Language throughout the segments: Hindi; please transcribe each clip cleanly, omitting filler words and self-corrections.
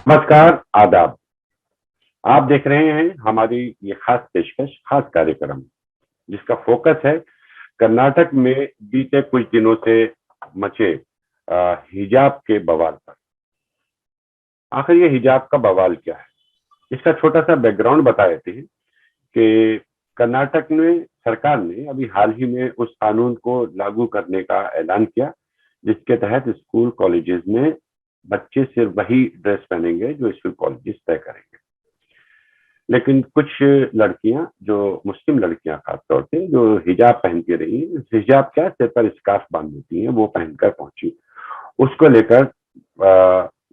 नमस्कार, आदाब। आप देख रहे हैं हमारी ये खास पेशकश, खास कार्यक्रम, जिसका फोकस है कर्नाटक में बीते कुछ दिनों से मचे हिजाब के बवाल पर। आखिर ये हिजाब का बवाल क्या है? इसका छोटा सा बैकग्राउंड बता देते हैं कि कर्नाटक में सरकार ने अभी हाल ही में उस कानून को लागू करने का ऐलान किया, जिसके तहत स्कूल कॉलेजेस में बच्चे सिर्फ वही ड्रेस पहनेंगे जो स्कूल कॉलेजेस तय करेंगे। लेकिन कुछ लड़कियां, जो मुस्लिम लड़कियां खासतौर से, जो हिजाब पहनती रही, हिजाब क्या, सिर पर स्कार्फ बांध देती हैं, वो पहनकर पहुंची। उसको लेकर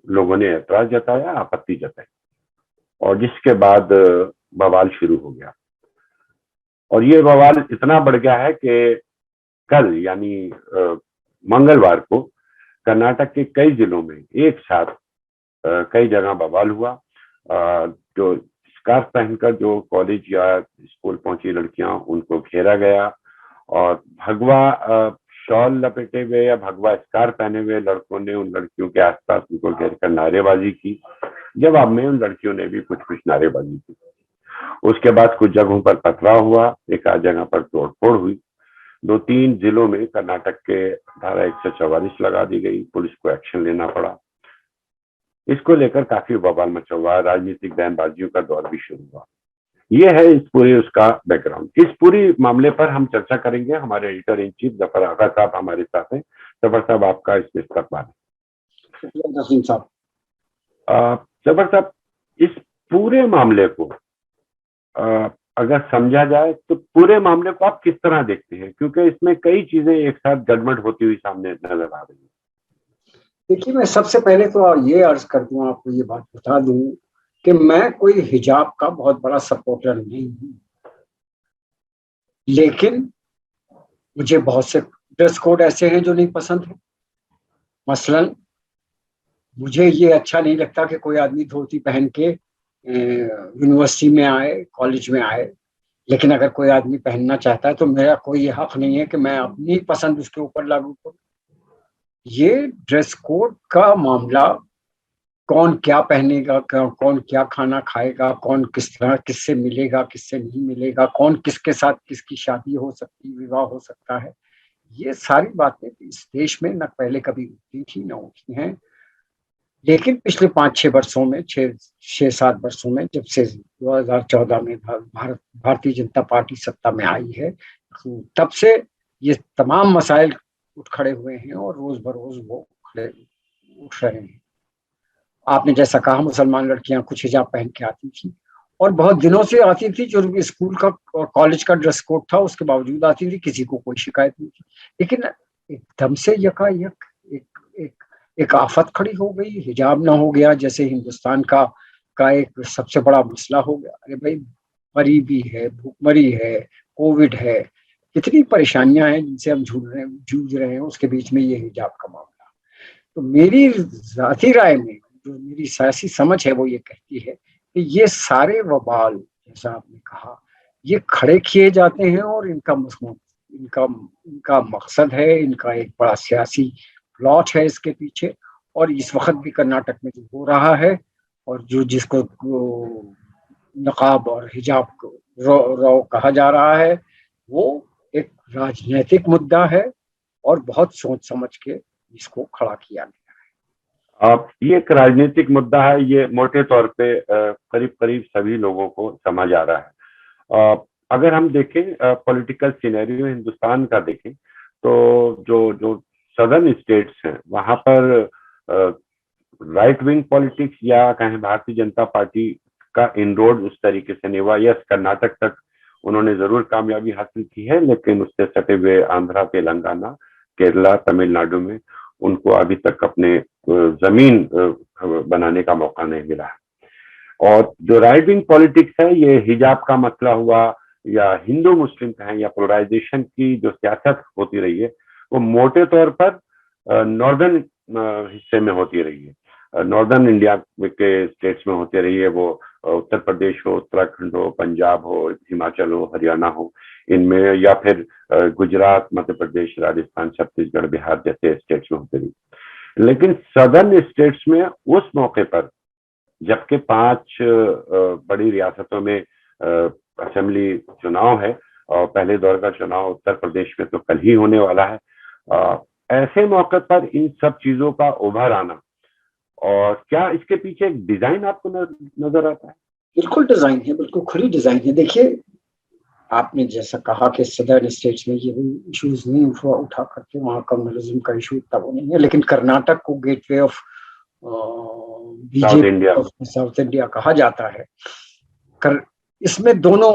लोगों ने ऐतराज जताया, आपत्ति जताई, और जिसके बाद बवाल शुरू हो गया। और ये बवाल इतना बढ़ गया है कि कल यानी मंगलवार को कर्नाटक के कई जिलों में एक साथ कई जगह बवाल हुआ। जो स्कार्फ पहनकर जो कॉलेज या स्कूल पहुंची लड़कियां, उनको घेरा गया, और भगवा शॉल लपेटे हुए या भगवा स्कार्फ पहने हुए लड़कों ने उन लड़कियों के आसपास उनको घेर कर नारेबाजी की। जवाब में उन लड़कियों ने भी कुछ कुछ नारेबाजी की। उसके बाद कुछ जगहों पर पथराव हुआ, एक आध जगह पर तोड़फोड़ हुई। 2-3 जिलों में कर्नाटक के धारा 144 लगा दी गई, पुलिस को एक्शन लेना पड़ा। इसको लेकर काफी बवाल मचा हुआ, राजनीतिक बयानबाजियों का दौर भी शुरू हुआ। ये है इस पूरे उसका बैकग्राउंड। इस पूरी मामले पर हम चर्चा करेंगे। हमारे एडिटर इन चीफ जफर आगा साहब हमारे साथ हैं। जफर साहब, आपका इस इस्तकबाल है। जफर साहब, इस पूरे मामले को अगर समझा जाए तो पूरे मामले को आप किस तरह देखते हैं, क्योंकि इसमें कई चीजें एक साथ गड़बड़ होती हुई सामने नजर आ रही है। देखिए, मैं सबसे पहले तो ये अर्ज कर दूं, आपको ये बात बता दूं कि मैं कोई हिजाब का बहुत बड़ा सपोर्टर नहीं हूं, लेकिन मुझे बहुत से ड्रेस कोड ऐसे हैं जो नहीं पसंद है। मसलन मुझे ये अच्छा नहीं लगता कि कोई आदमी धोती पहन के यूनिवर्सिटी में आए, कॉलेज में आए। लेकिन अगर कोई आदमी पहनना चाहता है तो मेरा कोई हक नहीं है कि मैं अपनी पसंद उसके ऊपर लागू करूं। ये ड्रेस कोड का मामला, कौन क्या पहनेगा, कौन क्या खाना खाएगा, कौन किस तरह किससे मिलेगा, किससे नहीं मिलेगा, कौन किसके साथ किसकी शादी हो सकती, विवाह हो सकता है, ये सारी बातें इस देश में न पहले कभी उठी थी न उठी हैं। लेकिन पिछले 5-6 वर्षों में, 6-7 वर्षों में, जब से 2014 में भारतीय जनता पार्टी सत्ता में आई है, तब से ये तमाम मसाइल उठ खड़े हुए हैं और रोज बरोज वो खड़े उठ रहे हैं। आपने जैसा कहा, मुसलमान लड़कियां कुछ हिजाब पहन के आती थी और बहुत दिनों से आती थी। जो स्कूल का और कॉलेज का ड्रेस कोड था, उसके बावजूद आती थी, किसी को कोई शिकायत नहीं थी। लेकिन एकदम से यकायक एक आफत खड़ी हो गई, हिजाब ना हो गया, जैसे हिंदुस्तान का एक सबसे बड़ा मसला हो गया। अरे भाई, गरीबी है, भूखमरी है, कोविड है, कितनी परेशानियां हैं जिनसे हम जूझ रहे हैं, उसके बीच में ये हिजाब का मामला। तो मेरी जाती राय में, जो मेरी सियासी समझ है, वो ये कहती है कि ये सारे वबाल, जैसा आपने कहा, ये खड़े किए जाते हैं और इनका इनका मकसद है, इनका एक बड़ा सियासी प्लॉट है इसके पीछे। और इस वक्त भी कर्नाटक में जो हो रहा है, और जो जिसको नकाब और हिजाब को रो कहा जा रहा है, वो एक राजनीतिक मुद्दा है और बहुत सोच समझ के इसको खड़ा किया गया है। ये एक राजनीतिक मुद्दा है, ये मोटे तौर पे करीब करीब सभी लोगों को समझ आ रहा है। अगर हम देखें पॉलिटिकल सिनेरियो हिंदुस्तान का देखें, तो जो सदर्न स्टेट्स हैं, वहां पर राइट विंग पॉलिटिक्स या कहें भारतीय जनता पार्टी का इनरोड उस तरीके से नहीं हुआ। यस, कर्नाटक तक उन्होंने जरूर कामयाबी हासिल की है, लेकिन उससे सटे हुए आंध्रा, तेलंगाना, केरला, तमिलनाडु में उनको अभी तक अपने जमीन बनाने का मौका नहीं मिला है। और जो राइट विंग पॉलिटिक्स है, ये हिजाब का मसला हुआ या हिंदू मुस्लिम कहें या पोलराइजेशन की जो सियासत होती रही है, वो मोटे तौर पर नॉर्दर्न हिस्से में होती रही है, नॉर्दर्न इंडिया के स्टेट्स में होती रही है। वो उत्तर प्रदेश हो, उत्तराखंड हो, पंजाब हो, हिमाचल हो, हरियाणा हो, इनमें, या फिर गुजरात, मध्य प्रदेश, राजस्थान, छत्तीसगढ़, बिहार जैसे स्टेट्स में होती रही। लेकिन सदर्न स्टेट्स में उस मौके पर जबकि 5 बड़ी रियासतों में असेंबली चुनाव है और पहले दौर का चुनाव उत्तर प्रदेश में तो कल ही होने वाला है। ऐसे मौके पर इन सब चीजों का उभर आना, और क्या इसके पीछे एक डिजाइन आपको नजर आता है? बिल्कुल डिजाइन है, बिल्कुल खुली डिजाइन है। देखिए, आपने जैसा कहा कि सदर्न स्टेट्स में ये इश्यूज नहीं उठा करके, वहाँ कम्युनलिज्म का इशू तब नहीं है, लेकिन कर्नाटक को gateway of BJP south India कहा जाता है। इसमें दोनों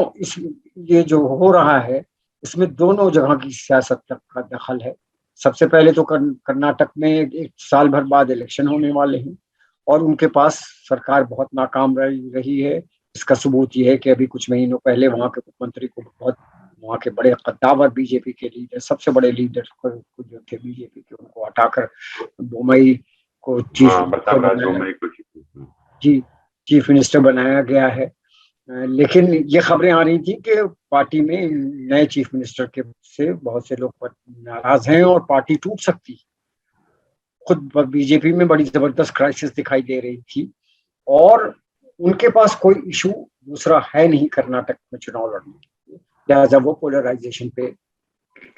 ये जो हो रहा है, इसमें दोनों जगह की सियासत का दखल है। सबसे पहले तो कर्नाटक में एक साल भर बाद इलेक्शन होने वाले हैं और उनके पास सरकार बहुत नाकाम रही है। इसका सबूत ये है कि अभी कुछ महीनों पहले वहां के मुख्यमंत्री को वहां के बड़े कद्दावर बीजेपी के लीडर, सबसे बड़े लीडर जो थे बीजेपी के, उनको हटाकर बोमई को चीफ मिनिस्टर बनाया गया है। लेकिन ये खबरें आ रही थी कि पार्टी में नए चीफ मिनिस्टर के से बहुत से लोग नाराज हैं और पार्टी टूट सकती है। खुद बीजेपी में बड़ी जबरदस्त क्राइसिस दिखाई दे रही थी और उनके पास कोई इशू दूसरा है नहीं कर्नाटक में चुनाव लड़ने के लिए, लिहाजा वो पोलराइजेशन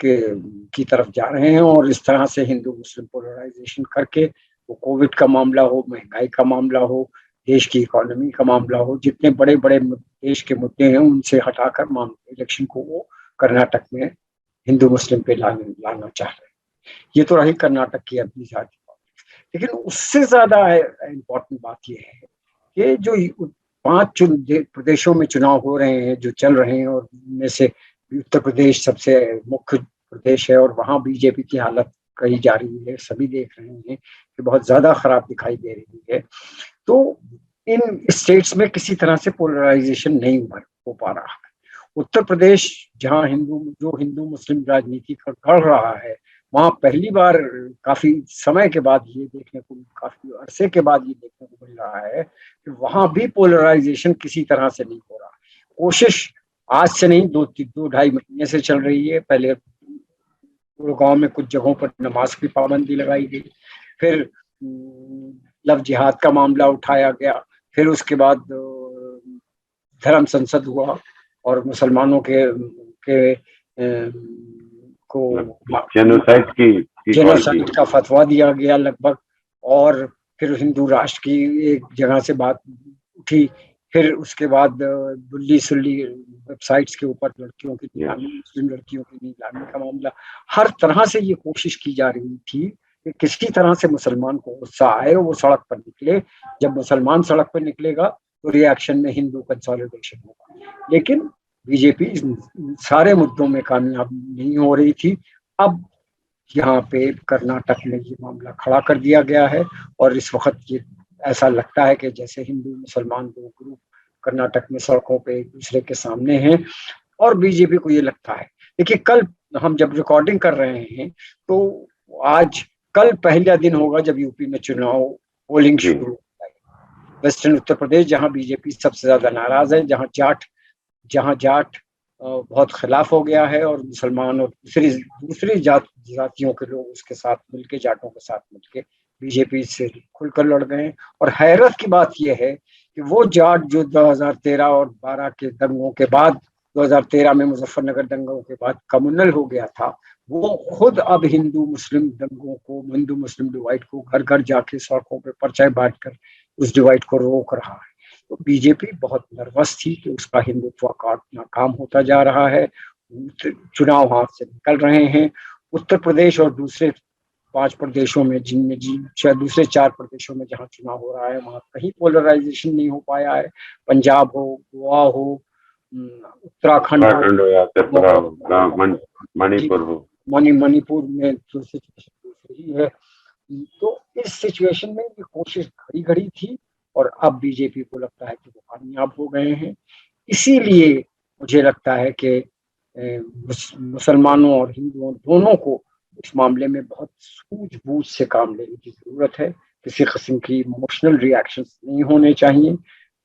की तरफ जा रहे हैं। और इस तरह से हिंदू मुस्लिम पोलराइजेशन करके, वो कोविड का मामला हो, महंगाई का मामला हो, देश की इकोनॉमी का मामला हो, जितने बड़े बड़े देश के मुद्दे हैं उनसे हटाकर इलेक्शन को वो कर्नाटक में हिंदू मुस्लिम पे लाना चाह रहे हैं। ये तो रही कर्नाटक की अपनी जाति पॉलिटिक्स। लेकिन उससे ज्यादा इम्पोर्टेंट बात यह है कि जो 5 प्रदेशों में चुनाव हो रहे हैं, जो चल रहे हैं, और उनमें से उत्तर प्रदेश सबसे मुख्य प्रदेश है और वहां बीजेपी की हालत कही जा रही है, सभी देख रहे हैं कि बहुत ज्यादा खराब दिखाई दे रही है। तो इन स्टेट्स में किसी तरह से पोलराइजेशन नहीं हो पा रहा है। उत्तर प्रदेश जहां हिंदू मुस्लिम राजनीति कर रहा है, वहां पहली बार काफी समय के बाद काफी अरसे के बाद ये देखने को मिल रहा है कि वहां भी पोलराइजेशन किसी तरह से नहीं हो रहा। कोशिश आज से नहीं, 2-2.5 महीने से चल रही है। पहले गांव में कुछ जगहों पर नमाज की पाबंदी लगाई गई, फिर लव जिहाद का मामला उठाया गया, फिर उसके बाद धर्म संसद हुआ और मुसलमानों को जेनोसाइड का फतवा दिया गया लगभग। और फिर हिंदू राष्ट्र की एक जगह से बात उठी। फिर उसके बाद दुल्ली सुल्ली वेबसाइट्स के ऊपर लड़कियों की नीलामी, मुस्लिम लड़कियों की नीलामी का मामला। हर तरह से ये कोशिश की जा रही थी कि किसी तरह से मुसलमान को गुस्सा आए और वो सड़क पर निकले। जब मुसलमान सड़क पर निकलेगा तो रिएक्शन में हिंदू कंसोलिडेशन होगा। लेकिन बीजेपी सारे मुद्दों में कामयाब नहीं हो रही थी। अब यहाँ पे कर्नाटक में ये मामला खड़ा कर दिया गया है और इस वक्त ये ऐसा लगता है कि जैसे हिंदू मुसलमान 2 ग्रुप कर्नाटक में सड़कों पे एक दूसरे के सामने हैं। और बीजेपी को ये लगता है, देखिए कल हम जब रिकॉर्डिंग कर रहे हैं तो कल पहला दिन होगा जब यूपी में चुनाव पोलिंग शुरू होता है। वेस्टर्न उत्तर प्रदेश जहां बीजेपी सबसे ज्यादा नाराज है, जहां जाट बहुत खिलाफ हो गया है और मुसलमान और दूसरी जातियों के लोग उसके साथ मिलके, जाटों के साथ मिलके बीजेपी से खुलकर लड़ गए। और हैरत की बात यह है कि वो जाट जो 2013 और 12 के दंगों के बाद, 2013 में मुजफ्फरनगर दंगों के बाद कम्युनल हो गया था, वो खुद अब हिंदू मुस्लिम डिवाइड को घर घर जाके सड़कों पे पर्चे बांटकर उस डिवाइड को रोक रहा है। तो बीजेपी बहुत नर्वस थी कि उसका हिंदुत्व नाकाम होता जा रहा है, चुनाव हाथ से निकल रहे हैं। उत्तर प्रदेश और दूसरे 5 प्रदेशों में, जिनमें दूसरे 4 प्रदेशों में जहां चुनाव हो रहा है, वहां कहीं पोलराइजेशन नहीं हो पाया है। पंजाब हो, गोवा हो, उत्तराखंड हो, मणिपुर में तो सिचुएशन दूसरी है। तो इस सिचुएशन में ये कोशिश घड़ी थी और अब बीजेपी को लगता है कि वो कामयाब हो गए हैं। इसीलिए मुझे लगता है कि मुसलमानों और हिंदुओं दोनों को इस मामले में बहुत सूझबूझ से काम लेने की जरूरत है। किसी किस्म की इमोशनल रिएक्शंस नहीं होने चाहिए।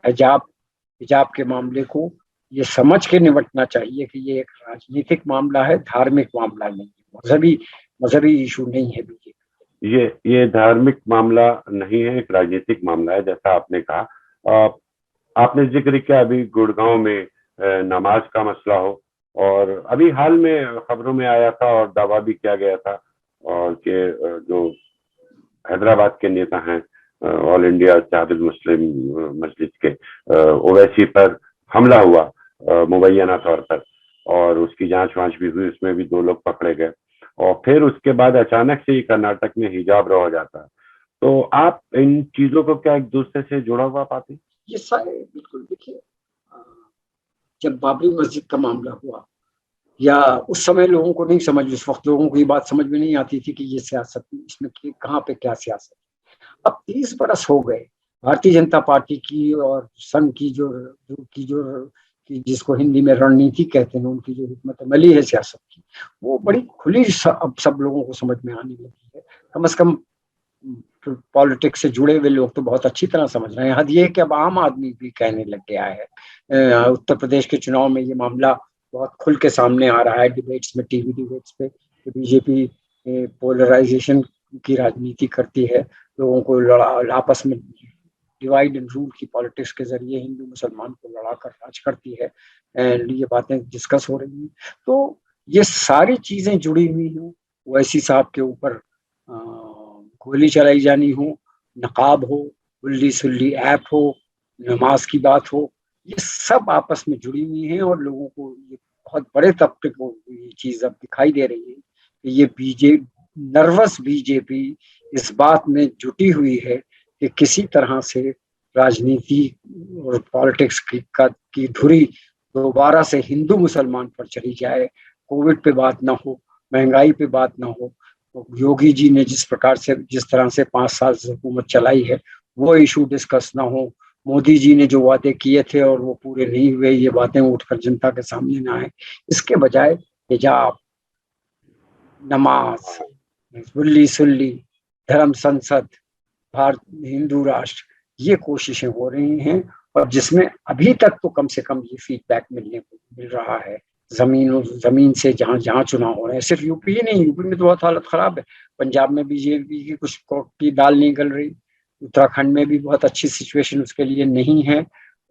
हिजाब के मामले को ये समझ के निपटना चाहिए कि ये एक राजनीतिक मामला है, धार्मिक मामला नहीं है, मजहबी इशू नहीं है। बीजेपी ये धार्मिक मामला नहीं है, एक राजनीतिक मामला है, जैसा आपने कहा। आपने जिक्र किया अभी गुड़गांव में नमाज का मसला हो, और अभी हाल में खबरों में आया था और दावा भी किया गया था और कि जो हैदराबाद के नेता हैं ऑल इंडिया इत्तेहादुल मुस्लिम मस्जिद के ओवैसी पर हमला हुआ मुबैना तौर पर, और उसकी जांच वांच भी हुई, उसमें भी 2 लोग पकड़े गए, और फिर उसके बाद अचानक से ही कर्नाटक में हिजाब हो जाता है। तो आप इन चीजों को क्या एक दूसरे से जुड़ा हुआ पाते हैं? ये सारे बिल्कुल, देखिए जब बाबरी मस्जिद का मामला हुआ, या उस समय लोगों को नहीं समझ, उस वक्त लोगों को ये बात समझ में नहीं आती थी कि ये सियासत, इसमें कहाँ पे क्या सियासत। अब 30 बरस हो गए भारतीय जनता पार्टी की और संघ की जो की जिसको हिंदी में रणनीति कहते हैं, उनकी जो हिकमत अमली है सियासत की, वो बड़ी खुली अब सब लोगों को समझ में आने लगी है। कम से कम पॉलिटिक्स से जुड़े हुए लोग तो बहुत अच्छी तरह समझ रहे हैं। हद ये है कि अब आम आदमी भी कहने लग गया है। उत्तर प्रदेश के चुनाव में ये मामला बहुत खुल के सामने आ रहा है, डिबेट्स में, टीवी डिबेट्स पे, कि बीजेपी पोलराइजेशन की राजनीति करती है, लोगों को आपस में डिवाइड एंड रूल की पॉलिटिक्स के जरिए हिंदू मुसलमान को लड़ाकर राज करती है, एंड ये बातें डिस्कस हो रही हैं। तो ये सारी चीजें जुड़ी हुई हैं। ओवैसी साहब के ऊपर गोली चलाई जानी हो, नकाब हो, उल्ली सुल्ली ऐप हो, नमाज की बात हो, ये सब आपस में जुड़ी हुई हैं, और लोगों को ये बहुत बड़े तबके को ये चीज अब दिखाई दे रही है कि ये नर्वस बीजेपी इस बात में जुटी हुई है कि किसी तरह से राजनीति और पॉलिटिक्स की धुरी दोबारा से हिंदू मुसलमान पर चली जाए। कोविड पे बात ना हो, महंगाई पे बात ना हो, योगी जी ने जिस तरह से 5 साल से हुकूमत चलाई है, वो इशू डिस्कस ना हो, मोदी जी ने जो वादे किए थे और वो पूरे नहीं हुए, ये बातें उठकर जनता के सामने ना आए। इसके बजाय हिजाब, नमाज, उल्ली सुल्ली, धर्म संसद, भारत हिंदू राष्ट्र, ये कोशिशें हो रही हैं, और जिसमें अभी तक तो कम से कम ये फीडबैक मिल रहा है जमीन से, जहां चुनाव हो रहे हैं। सिर्फ यूपी ही नहीं, यूपी में तो बहुत हालत खराब है, पंजाब में बीजेपी की कुछ की दाल नहीं गल रही, उत्तराखंड में भी बहुत अच्छी सिचुएशन उसके लिए नहीं है,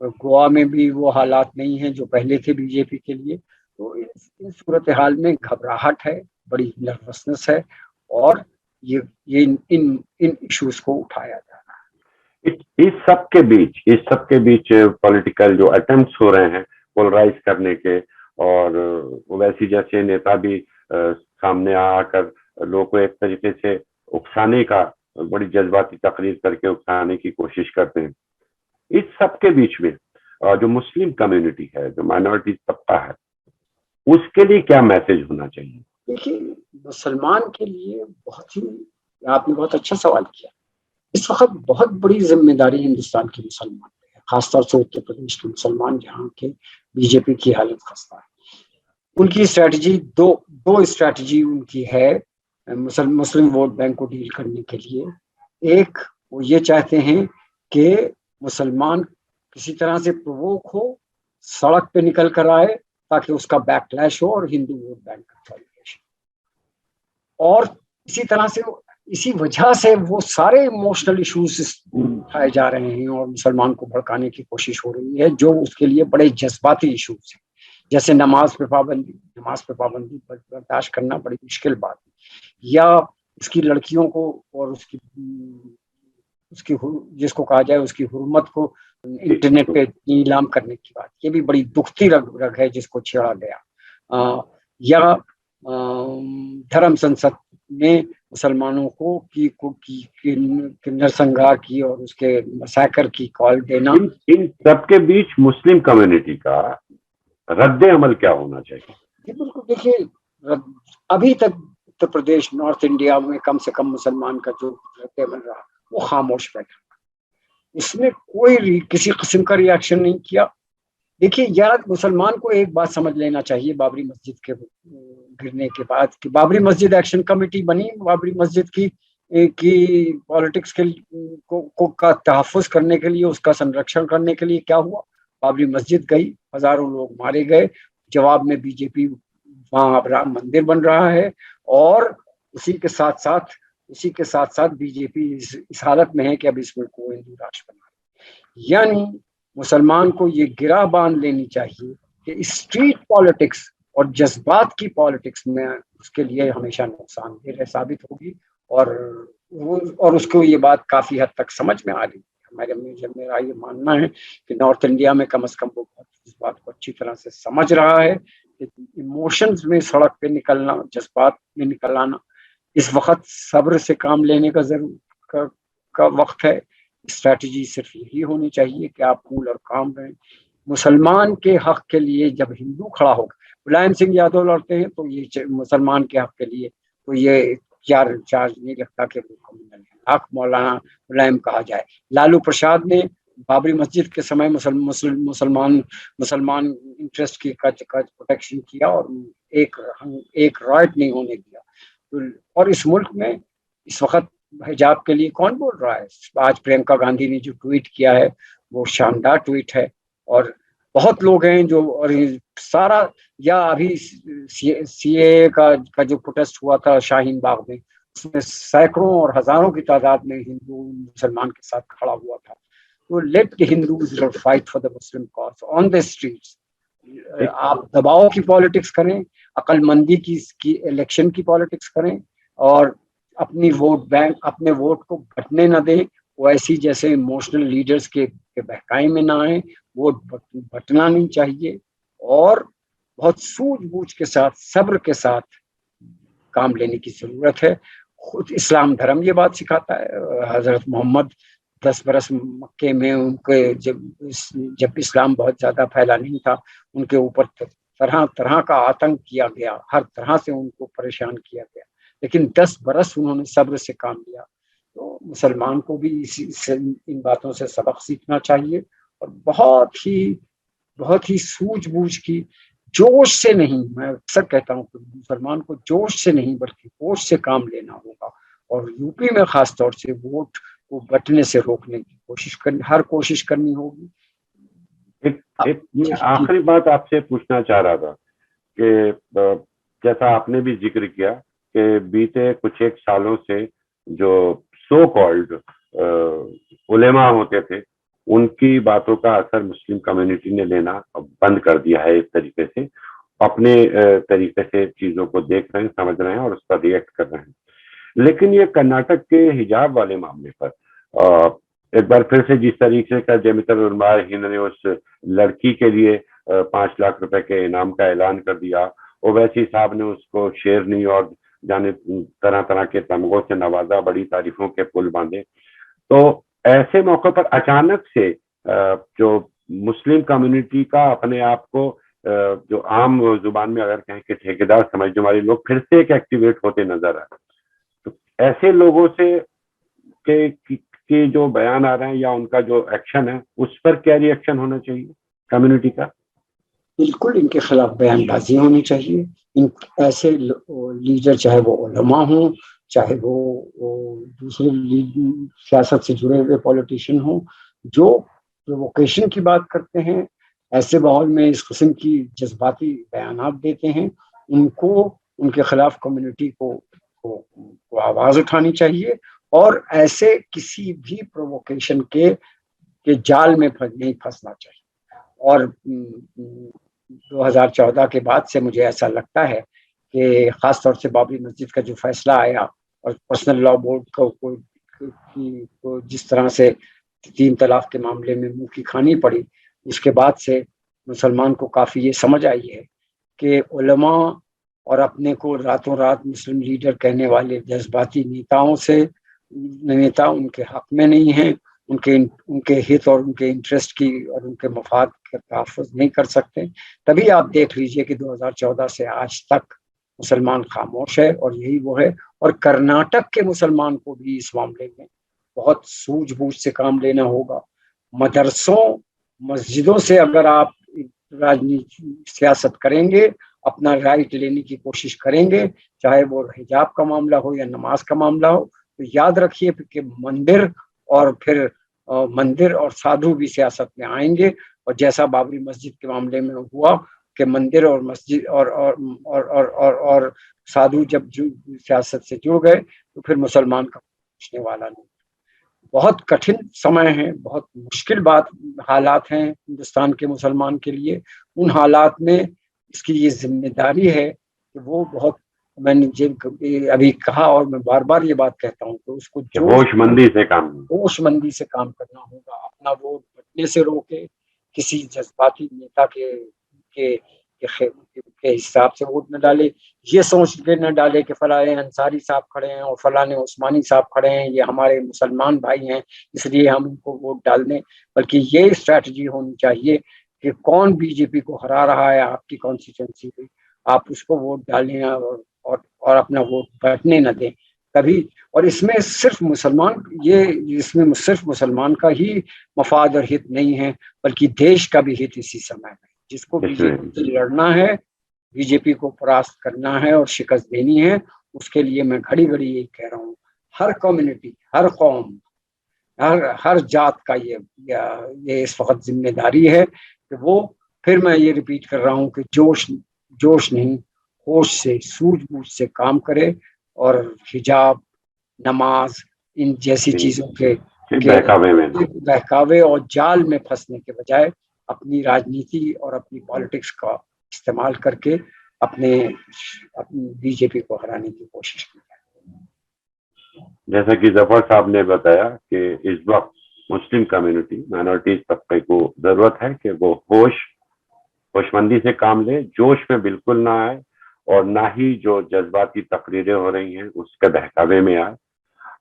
गोवा में भी वो हालात नहीं है जो पहले थे बीजेपी के लिए। तो इन सूरत हाल में घबराहट है, बड़ी नर्वसनेस है, और ये इन इश्यूज को उठाया जा रहा है। इस सब के बीच पॉलिटिकल जो अटेम्प्ट्स हो रहे हैं पोलराइज करने के, और ओवैसी जैसे नेता भी सामने आकर लोगों को एक तरीके से उकसाने का, बड़ी जज्बाती तकरीर करके उकसाने की कोशिश करते हैं। इस सब के बीच में जो मुस्लिम कम्युनिटी है, जो माइनॉरिटी तबका है, उसके लिए क्या मैसेज होना चाहिए? देखिए, मुसलमान के लिए आपने बहुत अच्छा सवाल किया। इस वक्त बहुत बड़ी जिम्मेदारी हिंदुस्तान के मुसलमान पे है, खासतौर से उत्तर प्रदेश के मुसलमान, जहाँ के बीजेपी की हालत खस्ता है। उनकी स्ट्रैटेजी दो स्ट्रैटेजी उनकी है मुस्लिम वोट बैंक को डील करने के लिए। एक, वो ये चाहते हैं कि मुसलमान किसी तरह से प्रोवोक हो, सड़क पे निकल कर आए, ताकि उसका बैकलैश हो और हिंदू वोट बैंक कंसोलिडेशन। और इसी वजह से वो सारे इमोशनल इश्यूज उठाए जा रहे हैं और मुसलमान को भड़काने की कोशिश हो रही है, जो उसके लिए बड़े जज्बाती इश्यूज हैं, जैसे नमाज पे पाबंदी बर्दाश्त करना बड़ी मुश्किल बात है, या उसकी लड़कियों को और उसकी जिसको कहा जाए उसकी हुर्मत को इंटरनेट पे नीलाम करने की बात, ये भी बड़ी दुखती रग है जिसको छेड़ा गया। या धर्म संसद में मुसलमानों को की नरसंहार की और उसके मसाकर की कॉल देना। इन सबके बीच मुस्लिम कम्युनिटी का रद्द अमल क्या होना चाहिए? बिल्कुल, देखिए, अभी तक उत्तर प्रदेश, नॉर्थ इंडिया में कम से कम मुसलमान का जो रद्द अमल रहा, वो खामोश बैठा, इसमें कोई किसी किस्म का रिएक्शन नहीं किया। देखिए यार, मुसलमान को एक बात समझ लेना चाहिए बाबरी मस्जिद के गिरने के बाद, कि बाबरी मस्जिद एक्शन कमेटी बनी, बाबरी मस्जिद की पॉलिटिक्स का तहफ़्फ़ुज़ करने के लिए, उसका संरक्षण करने के लिए। क्या हुआ? बाबरी मस्जिद गई, हजारों लोग मारे गए, जवाब में बीजेपी वहां राम मंदिर बन रहा है, और उसी के साथ साथ बीजेपी इस हालत में है कि अब इस मुल्क को हिंदू राष्ट्र बना। यानी मुसलमान को ये गिरा बांध लेनी चाहिए कि स्ट्रीट पॉलिटिक्स और जज्बात की पॉलिटिक्स में उसके लिए हमेशा नुकसानदेह साबित होगी। और उसको ये बात काफी हद तक समझ में आ रही है। मेरा ये मानना है कि नॉर्थ इंडिया में कम से कम वो इस बात को अच्छी तरह से समझ रहा है कि इमोशंस में सड़क पे निकलना, जज्बात में निकल आना, इस वक्त सब्र से काम लेने का का वक्त है। स्ट्रैटेजी सिर्फ यही होनी चाहिए कि आप कूल और काम रहें। मुसलमान के हक के लिए जब हिंदू खड़ा होगा, मुलायम सिंह यादव लड़ते हैं तो ये मुसलमान के हक के लिए तो ये चार्ज नहीं लगता कि वो कम्युनल है, हक मौलाना मुलायम कहा जाए। लालू प्रसाद ने बाबरी मस्जिद के समय मुसलमान इंटरेस्ट की प्रोटेक्शन किया और एक राइट नहीं होने दिया। और इस मुल्क में इस वक्त हिजाब के लिए कौन बोल रहा है? आज प्रियंका गांधी ने जो ट्वीट किया है वो शानदार ट्वीट है। और बहुत लोग हैं जो, और सारा, या अभी सीए का जो प्रोटेस्ट हुआ था शाहीन बाग में, उसमें सैकड़ों और हजारों की तादाद में हिंदू मुसलमान के साथ खड़ा हुआ था। तो let the Hindus fight for the Muslim cause on the streets. आप दबाव की पॉलिटिक्स करें, अक्लमंदी की इलेक्शन की पॉलिटिक्स करें, और अपनी वोट बैंक, अपने वोट को घटने न दें। वैसी जैसे इमोशनल लीडर्स के बहकाई में ना आए, वोट बटना नहीं चाहिए। और बहुत सूझबूझ के साथ, सब्र के साथ काम लेने की जरूरत है। खुद इस्लाम धर्म ये बात सिखाता है। हजरत मोहम्मद 10 बरस मक्के में उनके जब इस्लाम बहुत ज्यादा फैला नहीं था, उनके ऊपर तरह तरह का आतंक किया गया, हर तरह से उनको परेशान किया गया, लेकिन 10 बरस उन्होंने सब्र से काम लिया। तो मुसलमान को भी इन बातों से सबक सीखना चाहिए और बहुत ही सूझबूझ की, जोश से नहीं, मैं अक्सर कहता हूँ मुसलमान को जोश से नहीं बल्कि होश से काम लेना होगा। और यूपी में खास तौर से वोट को बटने से रोकने की हर कोशिश करनी होगी। एक आखिरी बात आपसे पूछना चाह रहा था कि जैसा आपने भी जिक्र किया कि बीते कुछ एक सालों से जो सो कॉल्ड उलेमा होते थे, उनकी बातों का असर मुस्लिम कम्युनिटी ने लेना बंद कर दिया है। इस तरीके से अपने तरीके से चीजों को देख रहे हैं, समझ रहे हैं और उस पर रिएक्ट कर रहे हैं। लेकिन ये कर्नाटक के हिजाब वाले मामले पर एक बार फिर से जिस तरीके का जमीयतुल उलमा हिंद ने उस लड़की के लिए 5 लाख रुपए के इनाम का ऐलान कर दिया, ओवैसी साहब ने उसको शेरनी और जाने तरह तरह के तमगों से नवाजा, बड़ी तारीफों के पुल बांधे। तो ऐसे मौके पर अचानक से जो मुस्लिम कम्युनिटी का अपने आप को जो आम जुबान में अगर कहें कि ठेकेदार समझने वाले लोग फिर से एक एक्टिवेट होते नजर आ रहे हैं, तो ऐसे लोगों से के जो बयान आ रहे हैं या उनका जो एक्शन है, उस पर क्या रिएक्शन होना चाहिए कम्युनिटी का? बिल्कुल इनके खिलाफ बयानबाजी होनी चाहिए। इन ऐसे लीडर, चाहे वो उलमा हो, चाहे वो दूसरे सियासत से जुड़े हुए पॉलिटिशियन हो, जो प्रोवोकेशन की बात करते हैं, ऐसे माहौल में इस किस्म की जज्बाती बयान देते हैं, उनको उनके खिलाफ कम्युनिटी को आवाज उठानी चाहिए और ऐसे किसी भी प्रोवोकेशन के जाल में नहीं फंसना चाहिए। और 2014 के बाद से मुझे ऐसा लगता है कि खासतौर से बाबरी मस्जिद का जो फैसला आया और पर्सनल लॉ बोर्ड को जिस तरह से 3 तलाक के मामले में मुंह की खानी पड़ी, उसके बाद से मुसलमान को काफी ये समझ आई है कि उलमा और अपने को रातों रात मुस्लिम लीडर कहने वाले जज्बाती नेता उनके हक में नहीं हैं। उनके हित और उनके इंटरेस्ट की और उनके मफाद का तहफ़्फ़ुज़ नहीं कर सकते। तभी आप देख लीजिए कि 2014 से आज तक मुसलमान खामोश है, और यही वो है। और कर्नाटक के मुसलमान को भी इस मामले में बहुत सूझबूझ से काम लेना होगा। मदरसों, मस्जिदों से अगर आप राजनीति सियासत करेंगे, अपना राइट लेने की कोशिश करेंगे, चाहे वो हिजाब का मामला हो या नमाज का मामला हो, तो याद रखिए कि मंदिर और साधु भी सियासत में आएंगे। और जैसा बाबरी मस्जिद के मामले में हुआ कि मंदिर और मस्जिद और साधु जब सियासत से जुड़ गए, तो फिर मुसलमान का पूछने वाला नहीं। बहुत कठिन समय है, बहुत मुश्किल हालात हैं हिंदुस्तान के मुसलमान के लिए। उन हालात में इसकी ये जिम्मेदारी है कि वो बहुत, मैंने अभी कहा और मैं बार बार ये बात कहता हूँ, तो उसको होशमंदी से काम होशमंदी से काम करना होगा। अपना वोट बटने से रोके, किसी जज्बाती नेता के हिसाब से वोट न डाले, ये सोच के न डाले कि फलाने अंसारी साहब खड़े हैं और फलाने उस्मानी साहब खड़े हैं, ये हमारे मुसलमान भाई हैं इसलिए हम उनको वोट डाल दें। बल्कि ये स्ट्रैटेजी होनी चाहिए कि कौन बीजेपी को हरा रहा है आपकी कॉन्स्टिट्यूंसी में, आप उसको वोट डालें और अपना वोट बटने न दें कभी। और इसमें सिर्फ मुसलमान का ही मफाद और हित नहीं है, बल्कि देश का भी हित इसी समय है। जिसको बीजेपी से लड़ना है, बीजेपी को परास्त करना है और शिकस्त देनी है, उसके लिए मैं घड़ी घड़ी यही कह रहा हूँ, हर कम्युनिटी, हर कौम, हर जात का ये इस वक्त जिम्मेदारी है कि वो, फिर मैं ये रिपीट कर रहा हूँ कि जोश नहीं, होश से, सूझबूझ से काम करे और हिजाब, नमाज, इन जैसी चीजों के बहकावे और जाल में फंसने के बजाय अपनी राजनीति और अपनी पॉलिटिक्स का इस्तेमाल करके अपनी बीजेपी को हराने की कोशिश की जाए। जैसा कि जफर साहब ने बताया कि इस वक्त मुस्लिम कम्युनिटी, माइनॉरिटीज तबके को जरूरत है कि वो होशमंदी से काम ले, जोश में बिल्कुल ना आए और ना ही जो जज्बाती तकरीरें हो रही हैं उसके बहकावे में आए।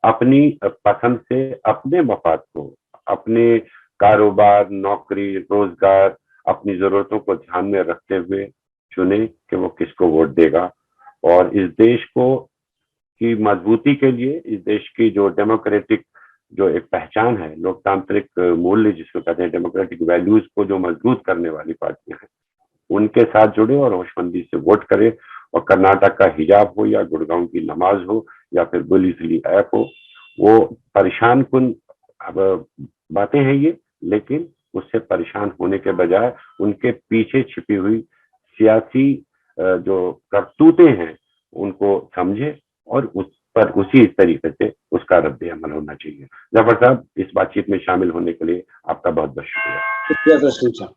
अपनी पसंद से अपने मफाद को, अपने कारोबार, नौकरी, रोजगार, अपनी जरूरतों को ध्यान में रखते हुए चुने कि वो किसको वोट देगा। और इस देश को की मजबूती के लिए, इस देश की जो डेमोक्रेटिक जो एक पहचान है, लोकतांत्रिक मूल्य जिसको कहते हैं, डेमोक्रेटिक वैल्यूज को जो मजबूत करने वाली पार्टियां हैं, उनके साथ जुड़े और होशमंदी से वोट करे। और कर्नाटक का हिजाब हो या गुड़गांव की नमाज हो या फिर बुलिसली ऐप हो, वो परेशान कुन बातें हैं ये, लेकिन उससे परेशान होने के बजाय उनके पीछे छिपी हुई सियासी जो करतूतें हैं उनको समझे और उस पर उसी तरीके से उसका रद्द अमल होना चाहिए। जफर साहब, इस बातचीत में शामिल होने के लिए आपका बहुत बहुत शुक्रिया।